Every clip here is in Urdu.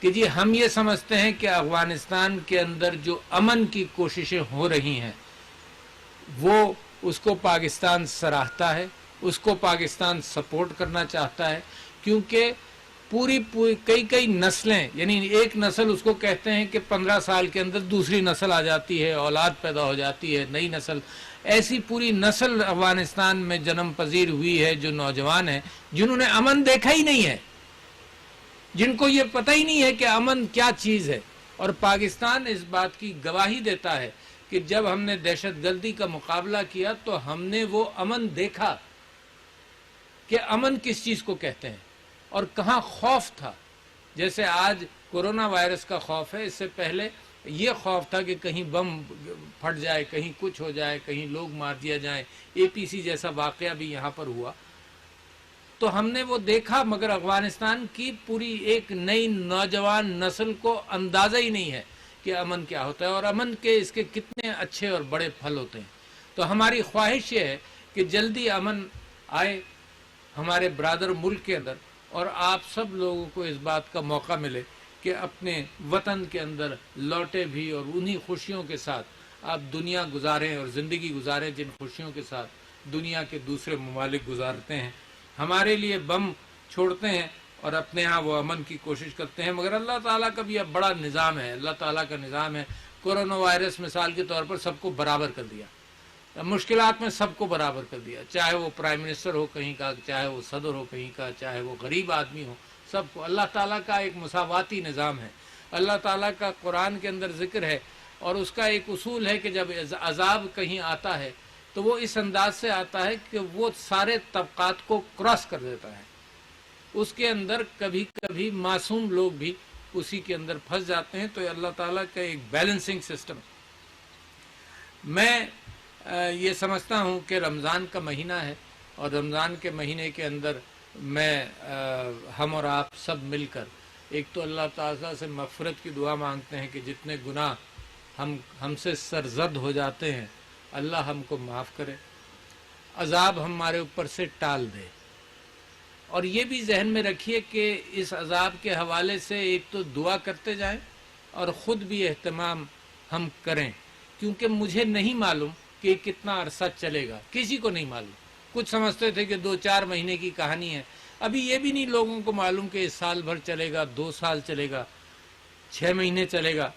کہ جی ہم یہ سمجھتے ہیں کہ افغانستان کے اندر جو امن کی کوششیں ہو رہی ہیں وہ اس کو پاکستان سراہتا ہے، اس کو پاکستان سپورٹ کرنا چاہتا ہے، کیونکہ پوری کئی نسلیں، یعنی ایک نسل اس کو کہتے ہیں کہ 15 سال کے اندر دوسری نسل آ جاتی ہے، اولاد پیدا ہو جاتی ہے، نئی نسل، ایسی پوری نسل افغانستان میں جنم پذیر ہوئی ہے جو نوجوان ہیں جنہوں نے امن دیکھا ہی نہیں ہے، جن کو یہ پتہ ہی نہیں ہے کہ امن کیا چیز ہے. اور پاکستان اس بات کی گواہی دیتا ہے کہ جب ہم نے دہشت گردی کا مقابلہ کیا تو ہم نے وہ امن دیکھا کہ امن کس چیز کو کہتے ہیں اور کہاں خوف تھا. جیسے آج کورونا وائرس کا خوف ہے، اس سے پہلے یہ خوف تھا کہ کہیں بم پھٹ جائے، کہیں کچھ ہو جائے، کہیں لوگ مار دیا جائیں. APC جیسا واقعہ بھی یہاں پر ہوا تو ہم نے وہ دیکھا، مگر افغانستان کی پوری ایک نئی نوجوان نسل کو اندازہ ہی نہیں ہے کہ امن کیا ہوتا ہے اور امن کے اس کے کتنے اچھے اور بڑے پھل ہوتے ہیں. تو ہماری خواہش یہ ہے کہ جلدی امن آئے ہمارے برادر ملک کے اندر، اور آپ سب لوگوں کو اس بات کا موقع ملے کہ اپنے وطن کے اندر لوٹے بھی اور انہی خوشیوں کے ساتھ آپ دنیا گزاریں اور زندگی گزاریں جن خوشیوں کے ساتھ دنیا کے دوسرے ممالک گزارتے ہیں. ہمارے لیے بم چھوڑتے ہیں اور اپنے ہاں وہ امن کی کوشش کرتے ہیں، مگر اللہ تعالیٰ کا بھی اب بڑا نظام ہے. اللہ تعالیٰ کا نظام ہے. کورونا وائرس مثال کے طور پر سب کو برابر کر دیا، مشکلات میں سب کو برابر کر دیا، چاہے وہ پرائم منسٹر ہو کہیں کا، چاہے وہ صدر ہو کہیں کا، چاہے وہ غریب آدمی ہو، سب کو. اللہ تعالیٰ کا ایک مساواتی نظام ہے. اللہ تعالیٰ کا قرآن کے اندر ذکر ہے اور اس کا ایک اصول ہے کہ جب عذاب کہیں آتا ہے تو وہ اس انداز سے آتا ہے کہ وہ سارے طبقات کو کراس کر دیتا ہے. اس کے اندر کبھی کبھی معصوم لوگ بھی اسی کے اندر پھنس جاتے ہیں. تو یہ اللہ تعالیٰ کا ایک بیلنسنگ سسٹم. میں یہ سمجھتا ہوں کہ رمضان کا مہینہ ہے اور رمضان کے مہینے کے اندر میں ہم اور آپ سب مل کر ایک تو اللہ تعالیٰ سے مغفرت کی دعا مانگتے ہیں کہ جتنے گناہ ہم سے سرزد ہو جاتے ہیں اللہ ہم کو معاف کرے، عذاب ہمارے اوپر سے ٹال دے. اور یہ بھی ذہن میں رکھیے کہ اس عذاب کے حوالے سے ایک تو دعا کرتے جائیں اور خود بھی اہتمام ہم کریں، کیونکہ مجھے نہیں معلوم کہ کتنا عرصہ چلے گا، کسی کو نہیں معلوم. کچھ سمجھتے تھے کہ 2-4 مہینے کی کہانی ہے، ابھی یہ بھی نہیں لوگوں کو معلوم کہ 1 سال بھر چلے گا، 2 سال چلے گا، 6 مہینے چلے گا.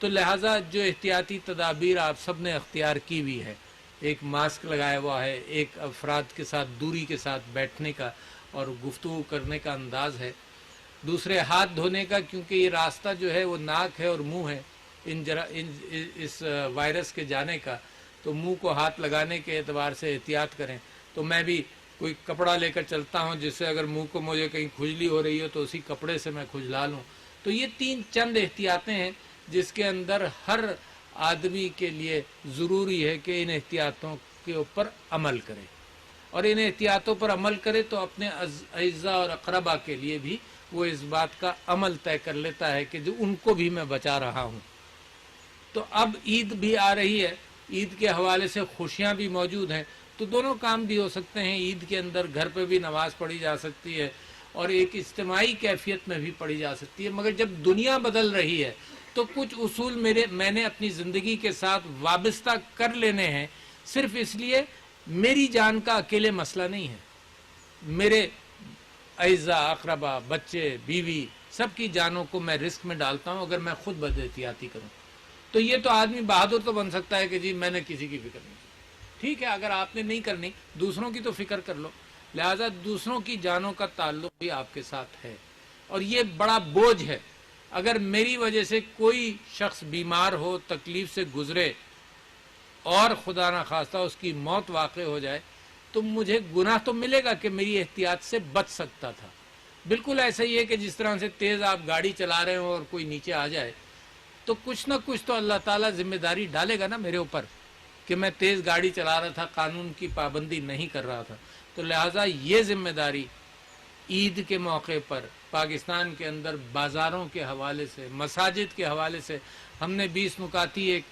تو لہٰذا جو احتیاطی تدابیر آپ سب نے اختیار کی ہوئی ہے، ایک ماسک لگایا ہوا ہے، ایک افراد کے ساتھ دوری کے ساتھ بیٹھنے کا اور گفتگو کرنے کا انداز ہے، دوسرے ہاتھ دھونے کا، کیونکہ یہ راستہ جو ہے وہ ناک ہے اور منہ ہے اس وائرس کے جانے کا، تو منہ کو ہاتھ لگانے کے اعتبار سے احتیاط کریں. تو میں بھی کوئی کپڑا لے کر چلتا ہوں جس سے اگر منہ کو مجھے کہیں کھجلی ہو رہی ہے تو اسی کپڑے سے میں کھجلا لوں. تو یہ 3 چند احتیاطیں ہیں جس کے اندر ہر آدمی کے لیے ضروری ہے کہ ان احتیاطوں کے اوپر عمل کرے، اور ان احتیاطوں پر عمل کرے تو اپنے اعزاء اور اقربا کے لیے بھی وہ اس بات کا عمل طے کر لیتا ہے کہ جو ان کو بھی میں بچا رہا ہوں. تو اب عید بھی آ رہی ہے، عید کے حوالے سے خوشیاں بھی موجود ہیں، تو دونوں کام بھی ہو سکتے ہیں. عید کے اندر گھر پہ بھی نماز پڑھی جا سکتی ہے اور ایک اجتماعی کیفیت میں بھی پڑھی جا سکتی ہے. مگر جب دنیا بدل رہی ہے تو کچھ اصول میں نے اپنی زندگی کے ساتھ وابستہ کر لینے ہیں، صرف اس لیے میری جان کا اکیلے مسئلہ نہیں ہے، میرے اعزاء اقربا، بچے، بیوی، سب کی جانوں کو میں رسک میں ڈالتا ہوں اگر میں خود بد احتیاطی کروں. تو یہ تو آدمی بہادر تو بن سکتا ہے کہ جی میں نے کسی کی فکر نہیں کی. ٹھیک ہے، اگر آپ نے نہیں کرنی دوسروں کی تو فکر کر لو. لہذا دوسروں کی جانوں کا تعلق بھی آپ کے ساتھ ہے اور یہ بڑا بوجھ ہے. اگر میری وجہ سے کوئی شخص بیمار ہو، تکلیف سے گزرے اور خدا نخواستہ اس کی موت واقع ہو جائے تو مجھے گناہ تو ملے گا کہ میری احتیاط سے بچ سکتا تھا. بالکل ایسا ہی ہے کہ جس طرح سے تیز آپ گاڑی چلا رہے ہو اور کوئی نیچے آ جائے تو کچھ نہ کچھ تو اللہ تعالیٰ ذمہ داری ڈالے گا نا میرے اوپر کہ میں تیز گاڑی چلا رہا تھا، قانون کی پابندی نہیں کر رہا تھا. تو لہٰذا یہ ذمہ داری عید کے موقع پر پاکستان کے اندر بازاروں کے حوالے سے، مساجد کے حوالے سے ہم نے 20 نکاتی ایک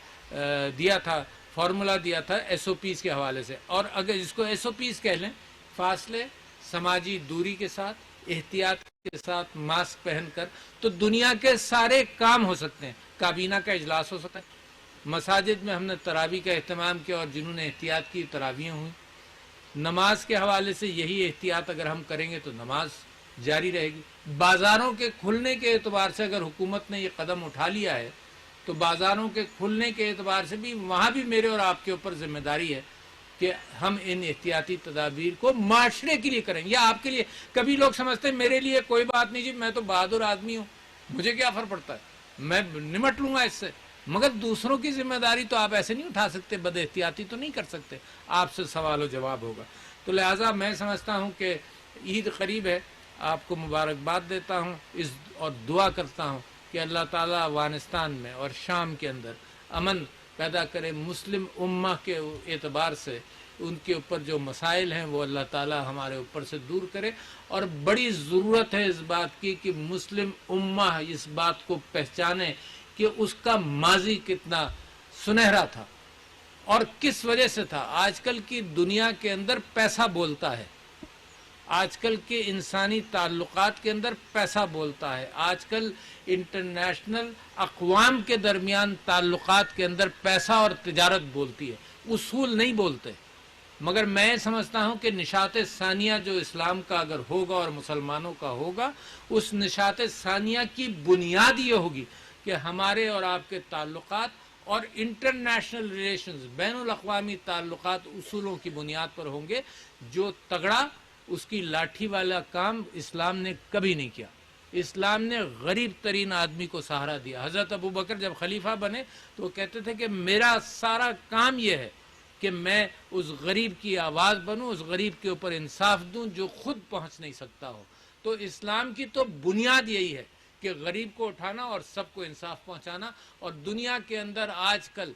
دیا تھا، فارمولا دیا تھا SOPs کے حوالے سے. اور اگر اس کو SOPs کہہ لیں، فاصلے، سماجی دوری کے ساتھ احتیاط کے ساتھ ماسک پہن کر تو دنیا کے سارے کام ہو سکتے ہیں. کابینہ کا اجلاس ہو سکتا ہے, مساجد میں ہم نے تراویح کا اہتمام کیا اور جنہوں نے احتیاط کی تراویحیں ہوئیں. نماز کے حوالے سے یہی احتیاط اگر ہم کریں گے تو نماز جاری رہے گی. بازاروں کے کھلنے کے اعتبار سے اگر حکومت نے یہ قدم اٹھا لیا ہے تو بازاروں کے کھلنے کے اعتبار سے بھی وہاں بھی میرے اور آپ کے اوپر ذمہ داری ہے کہ ہم ان احتیاطی تدابیر کو معاشرے کے لیے کریں یا آپ کے لیے. کبھی لوگ سمجھتے ہیں میرے لیے کوئی بات نہیں جی, میں تو بہادر آدمی ہوں, مجھے کیا فرق پڑتا ہے, میں نمٹ لوں گا اس سے. مگر دوسروں کی ذمہ داری تو آپ ایسے نہیں اٹھا سکتے, بد احتیاطی تو نہیں کر سکتے, آپ سے سوال و جواب ہوگا. تو لہٰذا میں سمجھتا ہوں کہ عید قریب ہے, آپ کو مبارکباد دیتا ہوں اس اور دعا کرتا ہوں کہ اللہ تعالیٰ افغانستان میں اور شام کے اندر امن پیدا کرے. مسلم امہ کے اعتبار سے ان کے اوپر جو مسائل ہیں وہ اللہ تعالیٰ ہمارے اوپر سے دور کرے. اور بڑی ضرورت ہے اس بات کی کہ مسلم امہ اس بات کو پہچانے کہ اس کا ماضی کتنا سنہرا تھا اور کس وجہ سے تھا. آج کل کی دنیا کے اندر پیسہ بولتا ہے, آج کل کے انسانی تعلقات کے اندر پیسہ بولتا ہے, آج کل انٹرنیشنل اقوام کے درمیان تعلقات کے اندر پیسہ اور تجارت بولتی ہے, اصول نہیں بولتے. مگر میں سمجھتا ہوں کہ نشاط ثانیہ جو اسلام کا اگر ہوگا اور مسلمانوں کا ہوگا, اس نشاط ثانیہ کی بنیاد یہ ہوگی کہ ہمارے اور آپ کے تعلقات اور انٹرنیشنل ریلیشنز, بین الاقوامی تعلقات اصولوں کی بنیاد پر ہوں گے. جو تگڑا اس کی لاٹھی والا کام اسلام نے کبھی نہیں کیا. اسلام نے غریب ترین آدمی کو سہارا دیا. حضرت ابوبکر جب خلیفہ بنے تو وہ کہتے تھے کہ میرا سارا کام یہ ہے کہ میں اس غریب کی آواز بنوں, اس غریب کے اوپر انصاف دوں جو خود پہنچ نہیں سکتا ہو. تو اسلام کی تو بنیاد یہی ہے کہ غریب کو اٹھانا اور سب کو انصاف پہنچانا. اور دنیا کے اندر آج کل